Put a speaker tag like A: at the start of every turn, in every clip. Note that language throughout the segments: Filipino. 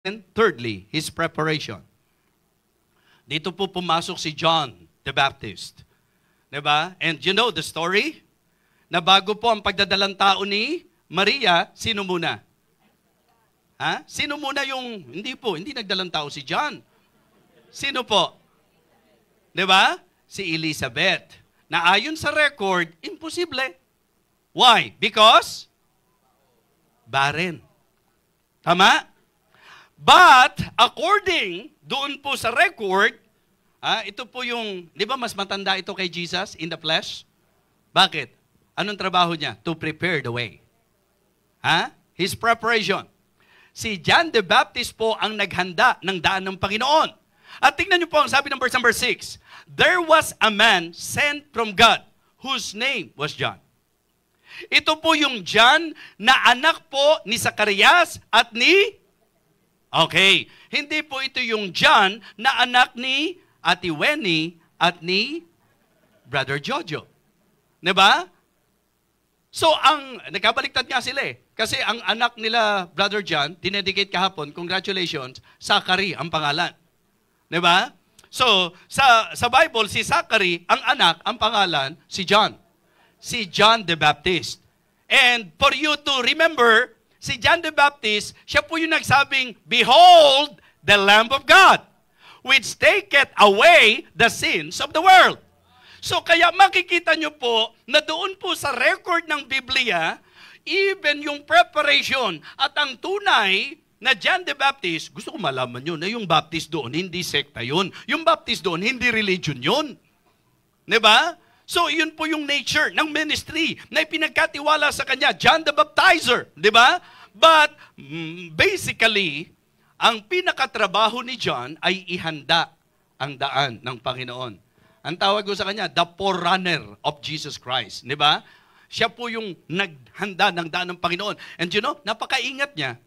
A: And thirdly, his preparation. Dito po pumasok si John the Baptist. Diba? And you know the story? Na bago po ang pagdadalang tao ni Maria, sino muna? Ha? Sino muna yung, hindi nagdalang tao si John. Sino po? Diba? Si Elizabeth. Na ayon sa record, imposible. Why? Because? Barren. Tama? But, according doon po sa record, ito po yung, di ba mas matanda ito kay Jesus in the flesh? Bakit? Anong trabaho niya? To prepare the way. His preparation. Si John the Baptist po ang naghanda ng daan ng Panginoon. At tingnan niyo po ang sabi ng verse number 6. There was a man sent from God whose name was John. Ito po yung John na anak po ni Zacarias at ni... Okay, hindi po ito yung John na anak ni Ate Wenny at ni Brother Jojo. Diba? So, nagkabaliktad nga sila eh. Kasi ang anak nila, Brother John, dinedicate kahapon, congratulations, Zachary ang pangalan. Diba? So, sa Bible, si Zachary, ang anak, ang pangalan, si John. Si John the Baptist. And for you to remember, si John the Baptist, siya po yung nagsabing, Behold, the Lamb of God, which taketh away the sins of the world. So kaya makikita nyo po na doon po sa record ng Biblia, even yung preparation at ang tunay na John the Baptist, gusto ko malaman nyo na yung Baptist doon, hindi sekta yun. Yung Baptist doon, hindi religion yun. Diba? So yun po yung nature ng ministry na ipinagkatiwala sa kanya, John the Baptizer. Diba? But basically, ang pinakatrabaho ni John ay ihanda ang daan ng Panginoon. Ang tawag ko sa kanya, the forerunner of Jesus Christ. Di ba? Siya po yung naghanda ng daan ng Panginoon. And you know, napakaingat niya.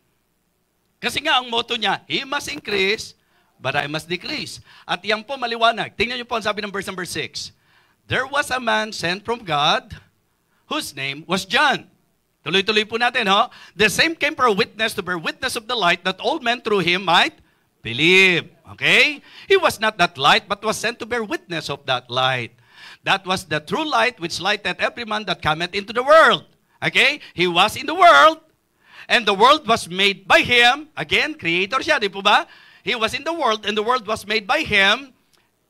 A: Kasi nga ang motto niya, He must increase, but I must decrease. At yan po maliwanag. Tingnan niyo po ang sabi ng verse number 6. There was a man sent from God, whose name was John. Tuloy-tuloy po natin, ho? The same came for a witness to bear witness of the light, that all men through him might believe. Okay? He was not that light, but was sent to bear witness of that light. That was the true light which lighteth every man that cometh into the world. Okay? He was in the world, and the world was made by Him. Again, creator siya, di po ba? He was in the world, and the world was made by Him.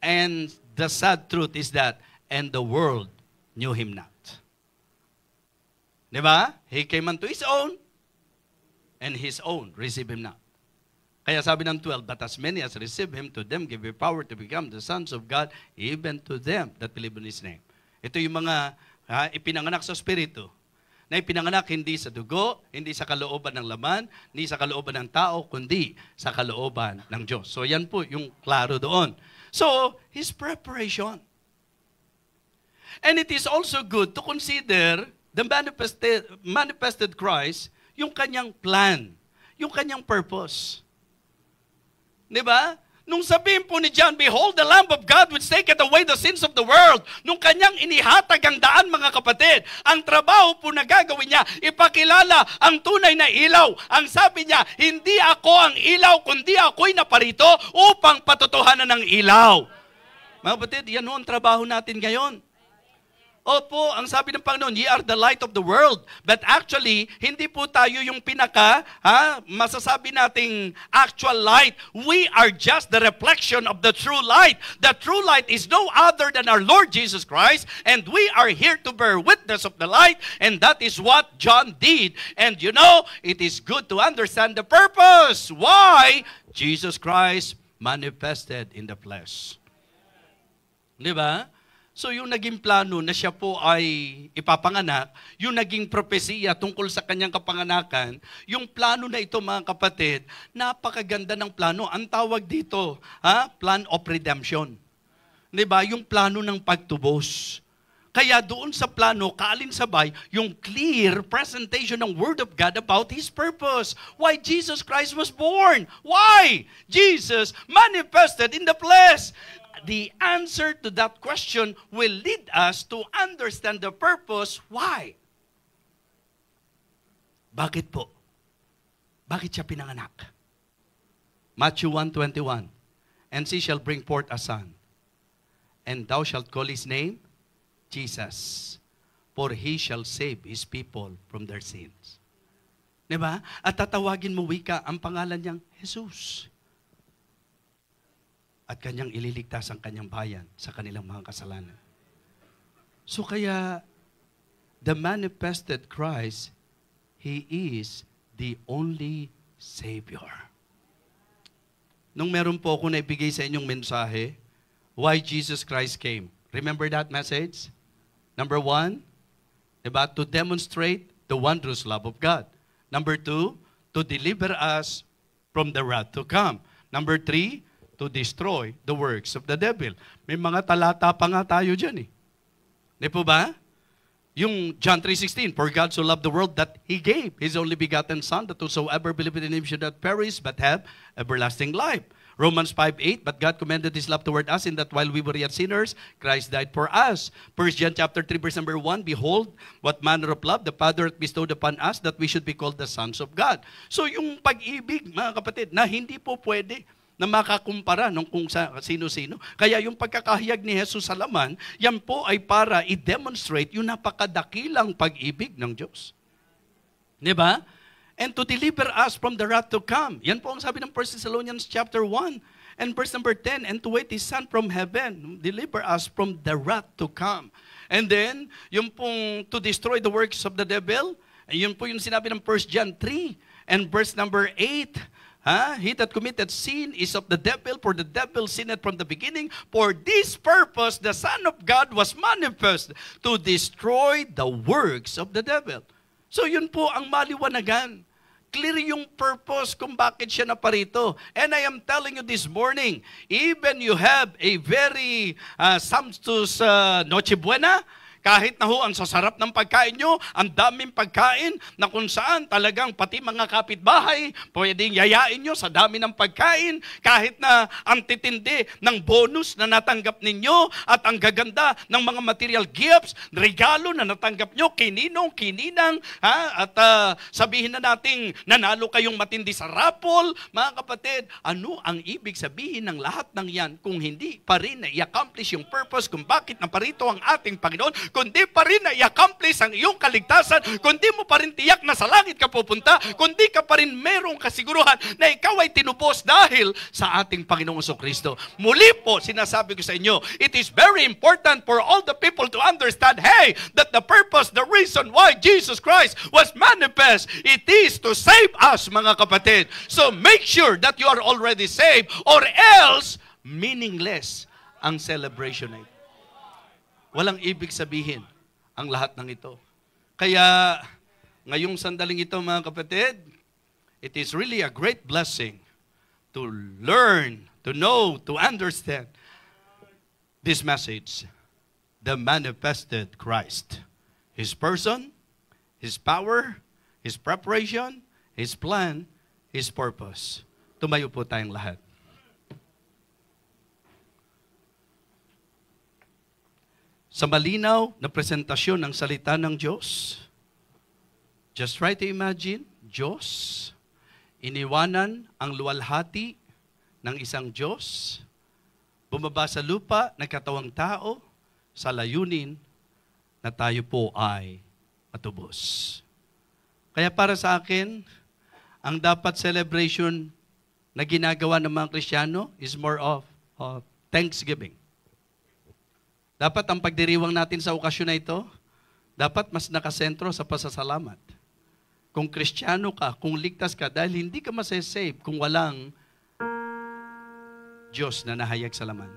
A: And the sad truth is that, and the world knew Him not. Di ba? He came unto His own, and His own received Him not. Kaya sabi ng 12, but as many as receive Him, to them give Him power to become the sons of God, even to them that believe in His name. Ito yung mga ipinanganak sa Espiritu, na ipinanganak hindi sa dugo, hindi sa kalooban ng laman, hindi sa kalooban ng tao, kundi sa kalooban ng Diyos. So yan po yung klaro doon. So, His preparation. And it is also good to consider the manifested Christ, yung kanyang plan, yung kanyang purpose. Diba? Nung sabihin po ni John, Behold the Lamb of God which taketh away the sins of the world. Nung kanyang inihatag ang daan, mga kapatid, ang trabaho po na gagawin niya, ipakilala ang tunay na ilaw. Ang sabi niya, hindi ako ang ilaw, kundi ako'y naparito upang patutuhanan ng ilaw. Mga kapatid, yan ho ang trabaho natin ngayon. Opo, ang sabi ng Panginoon, ye are the light of the world. But actually, hindi po tayo yung masasabi nating actual light. We are just the reflection of the true light. The true light is no other than our Lord Jesus Christ, and we are here to bear witness of the light, and that is what John did. And you know, it is good to understand the purpose. Why Jesus Christ manifested in the flesh. Di ba? So yung naging plano na siya po ay ipapanganak, yung naging propesiya tungkol sa kanyang kapanganakan, yung plano na ito, mga kapatid, napakaganda ng plano. Ang tawag dito, plan of redemption. Diba? Yung plano ng pagtubos. Kaya doon sa plano, kaalinsabay, yung clear presentation ng Word of God about His purpose. Why Jesus Christ was born. Why? Jesus manifested in the flesh. The answer to that question will lead us to understand the purpose. Why? Bakit po? Bakit siya pinanganak? Matthew 1:21. And she shall bring forth a son, and thou shalt call his name Jesus, for he shall save his people from their sins. Diba? At tatawagin mo wika, ang pangalan niyang Jesus. At kanyang ililigtas ang kanyang bayan sa kanilang mga kasalanan. So kaya, the manifested Christ, He is the only Savior. Nung meron po ako naibigay sa inyong mensahe, why Jesus Christ came. Remember that message? Number 1, diba? To demonstrate the wondrous love of God. Number 2, to deliver us from the wrath to come. Number 3, to destroy the works of the devil. May mga talata pa nga tayo dyan eh. Di po ba? Yung John 3:16, for God so loved the world that He gave His only begotten Son, that whosoever believeth in Him should not perish, but have everlasting life. Romans 5:8, but God commended His love toward us in that while we were yet sinners, Christ died for us. 1 John chapter 3, verse number 1, behold, what manner of love the Father hath bestowed upon us, that we should be called the sons of God. So yung pag-ibig, mga kapatid, na hindi po pwede na makakumpara ng kung sino-sino. Kaya yung pagkakahayag ni Jesus sa laman, yan po ay para i-demonstrate yung napakadakilang pag-ibig ng Diyos. Diba? And to deliver us from the wrath to come. Yan po ang sabi ng 1 Thessalonians chapter 1 and verse number 10, and to wait His Son from heaven, deliver us from the wrath to come. And then, yung pong to destroy the works of the devil, yun po yung sinabi ng 1 John 3 and verse number 8, he that committed sin is of the devil, for the devil sinned from the beginning. For this purpose, the Son of God was manifest, to destroy the works of the devil. So yun po ang maliwanagan. Clear yung purpose kung bakit siya naparito. And I am telling you this morning, even you have a very sumptuous Noche Buena, kahit na ho ang sasarap ng pagkain nyo, ang daming pagkain na kung saan talagang pati mga kapitbahay, pwedeng yayain nyo sa dami ng pagkain, kahit na ang titindi ng bonus na natanggap ninyo at ang gaganda ng mga material gifts, regalo na natanggap nyo, kininong, kininang, at sabihin na nating nanalo kayong matindi sa raffle, mga kapatid, ano ang ibig sabihin ng lahat ng yan kung hindi pa rin na i-accomplish yung purpose kung bakit naparito ang ating Panginoon, kundi pa rin na i-accomplish ang iyong kaligtasan, kundi mo pa rin tiyak na sa langit ka pupunta, kundi ka pa rin merong kasiguruhan na ikaw ay tinubos dahil sa ating Panginoong Jesucristo. Muli po, sinasabi ko sa inyo, it is very important for all the people to understand, hey, that the purpose, the reason why Jesus Christ was manifest, it is to save us, mga kapatid. So make sure that you are already saved, or else, meaningless ang celebration na ito. Walang ibig sabihin ang lahat ng ito. Kaya, ngayong sandaling ito, mga kapatid, it is really a great blessing to learn, to know, to understand this message, the manifested Christ. His person, His power, His preparation, His plan, His purpose. Tumayo po tayong lahat. Sa malinaw na presentasyon ng salita ng Diyos, just try to imagine, Diyos, iniwanan ang luwalhati ng isang Diyos, bumaba sa lupa, nagkatawang tao, sa layunin na tayo po ay matubos. Kaya para sa akin, ang dapat celebration na ginagawa ng mga Kristiyano is more of thanksgiving. Dapat ang pagdiriwang natin sa okasyon na ito, dapat mas nakasentro sa pasasalamat. Kung Kristiyano ka, kung ligtas ka, dahil hindi ka masasave kung walang Diyos na nahayag sa laman.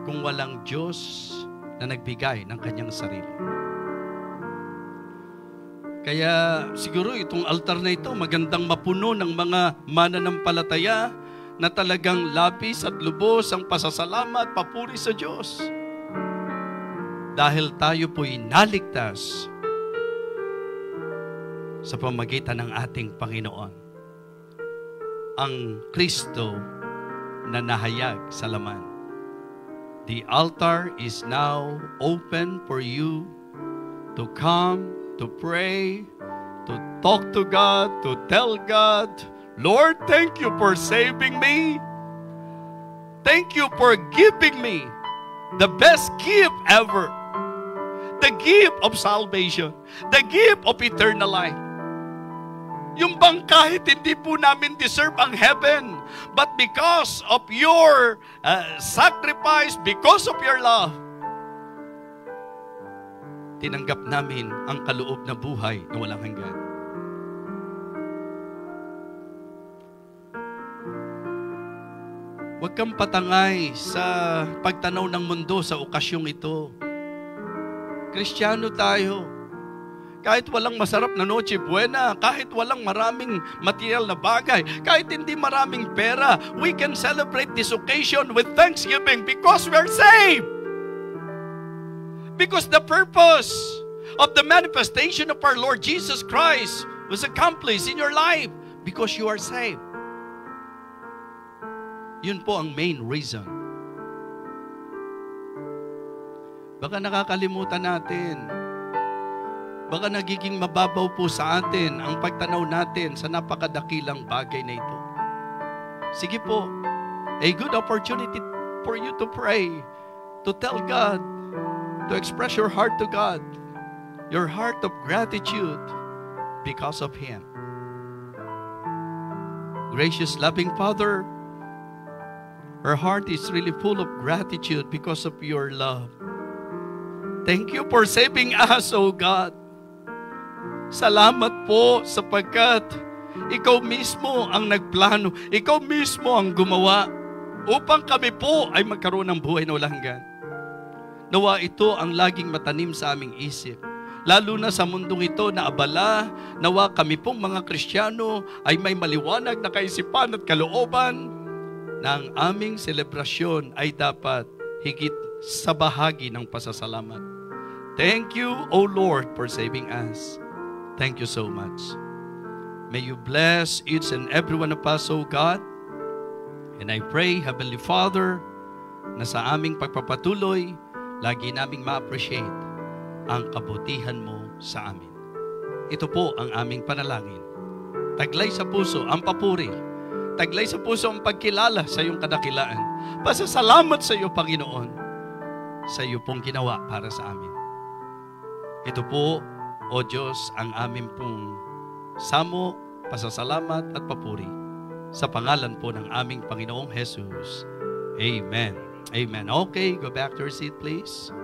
A: Kung walang Diyos na nagbigay ng kanyang sarili. Kaya siguro itong altar na ito, magandang mapuno ng mga mananampalataya na talagang labis at lubos ang pasasalamat, papuri sa Diyos. Dahil tayo po'y naligtas sa pamagitan ng ating Panginoon, ang Kristo na nahayag sa laman. The altar is now open for you to come, to pray, to talk to God, to tell God, Lord, thank you for saving me. Thank you for giving me the best gift ever. The gift of salvation. The gift of eternal life. Yung bang kahit hindi po namin deserve ang heaven, but because of your sacrifice, because of your love, tinanggap namin ang kaloob na buhay na walang hanggan. Huwag kang patangay sa pagtanaw ng mundo sa okasyong ito. Kristiyano tayo. Kahit walang masarap na Noche Buena, kahit walang maraming material na bagay, kahit hindi maraming pera, we can celebrate this occasion with thanksgiving because we are saved. Because the purpose of the manifestation of our Lord Jesus Christ was accomplished in your life because you are saved. Yun po ang main reason. Baka nakakalimutan natin. Baka nagiging mababaw po sa atin ang pagtanaw natin sa napakadakilang bagay na ito. Sige po, a good opportunity for you to pray, to tell God, to express your heart to God, your heart of gratitude because of Him. Gracious, loving Father, our heart is really full of gratitude because of your love. Thank you for saving us, O God. Salamat po sapagkat ikaw mismo ang nagplano, ikaw mismo ang gumawa upang kami po ay magkaroon ng buhay na walang hanggan. Nawa ito ang laging matanim sa aming isip. Lalo na sa mundong ito na abala, nawa kami pong mga Kristiyano ay may maliwanag na kaisipan at kalooban na ang aming selebrasyon ay dapat higit sa bahagi ng pasasalamat. Thank you, O Lord, for saving us. Thank you so much. May you bless each and every one of us, O God. And I pray, Heavenly Father, na sa aming pagpapatuloy, lagi naming ma-appreciate ang kabutihan mo sa amin. Ito po ang aming panalangin. Taglay sa puso ang papuri. Taglay sa puso ang pagkilala sa iyong kadakilaan. Pasasalamat sa iyo, Panginoon, sa iyo pong ginawa para sa amin. Ito po, O Diyos, ang aming pong samo, pasasalamat at papuri sa pangalan po ng aming Panginoong Jesus. Amen. Amen. Okay, go back to your seat, please.